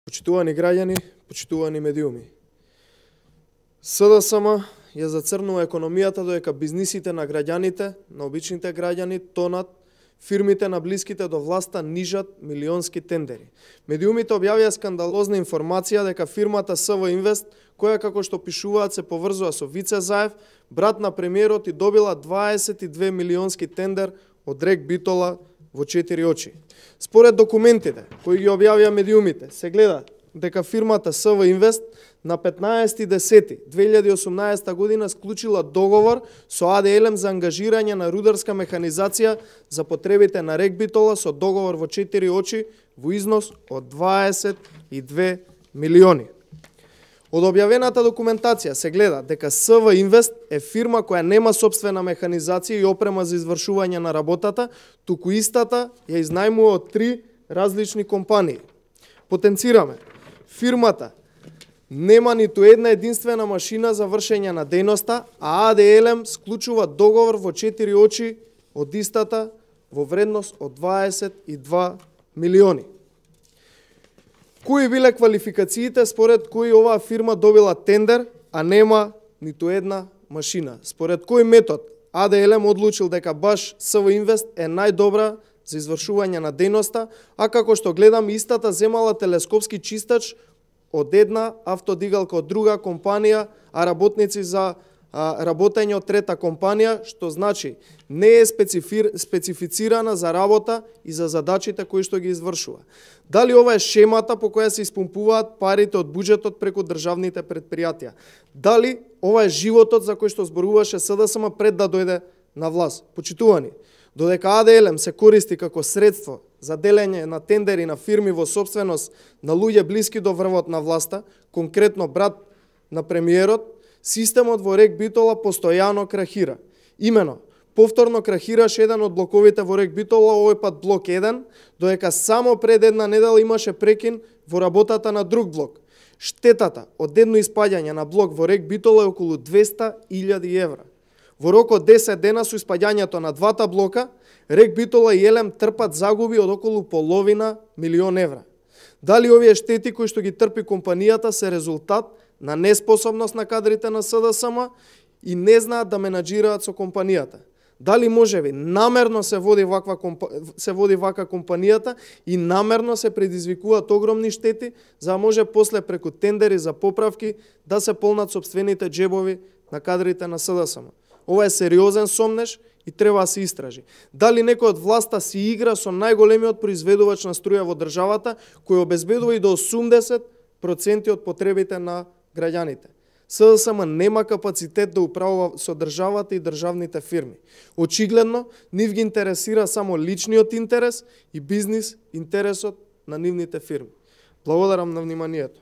Почитувани граѓани, почитувани медиуми. СДСМ ја зацрнува економијата додека бизнисите на граѓаните, на обичните граѓани тонат, фирмите на блиските до власта нижат милионски тендери. Медиумите објавија скандалозна информација дека фирмата СВ Инвест, која како што пишуваат се поврзува со Вице Заев, брат на премиерот, и добила 22 милионски тендер од Рек Битола во 4 очи. Според документите кои ги објавија медиумите, се гледа дека фирмата СВ Инвест на 15.10.2018 година склучила договор со АД за ангажирање на рударска механизација за потребите на Рек Битола со договор во 4 очи во износ од 22 милиони. Од објавената документација се гледа дека СВ Инвест е фирма која нема сопствена механизација и опрема за извршување на работата, туку истата ја изнајмува од 3 различни компании. Потенцираме, фирмата нема ниту една единствена машина за вршење на дејноста, а АД склучува договор во 4 очи од истата во вредност од 22 милиони. Кои биле квалификациите според кои оваа фирма добила тендер, а нема ниту една машина? Според кој метод АД одлучил дека баш СВ Инвест е најдобра за извршување на дејноста, а како што гледам истата земала телескопски чистач од една автодигалка од друга компанија, а работници за работење од трета компанија, што значи не е специфицирана за работа и за задачите кои што ги извршува. Дали ова е шемата по која се испумпуваат парите од буџетот преку државните предпријатија? Дали ова е животот за кој што зборуваше СДСМ пред да дојде на власт? Почитувани, додека АД се користи како средство за делење на тендери на фирми во собственост на луѓе блиски до врвот на власта, конкретно брат на премиерот, системот во Рек Битола постојано крахира. Имено, повторно крахираше еден од блоковите во Рек Битола, овој пат блок 1, додека само пред една недела имаше прекин во работата на друг блок. Штетата од едно испаѓање на блок во Рек Битола е околу 200.000 евра. Во рок од 10 дена со испаѓањето на двата блока, Рек Битола и Елем трпат загуби од околу половина милион евра. Дали овие штети кои што ги трпи компанијата се резултат на неспособност на кадрите на СДСМ и не знаат да менаџираат со компанијата? Дали можеби намерно се води вака компанијата и намерно се предизвикуваат огромни штети, за да може после преку тендери за поправки да се полнат сопствените џебови на кадрите на СДСМ? Ова е сериозен сомнеш и треба да се истражи. Дали некој од власта си игра со најголемиот произведувач на струја во државата, кој обезбедува и до 80% од потребите на граѓаните? СДСМ нема капацитет да управува со државата и државните фирми. Очигледно, нив ги интересира само личниот интерес и бизнис интересот на нивните фирми. Благодарам на вниманието.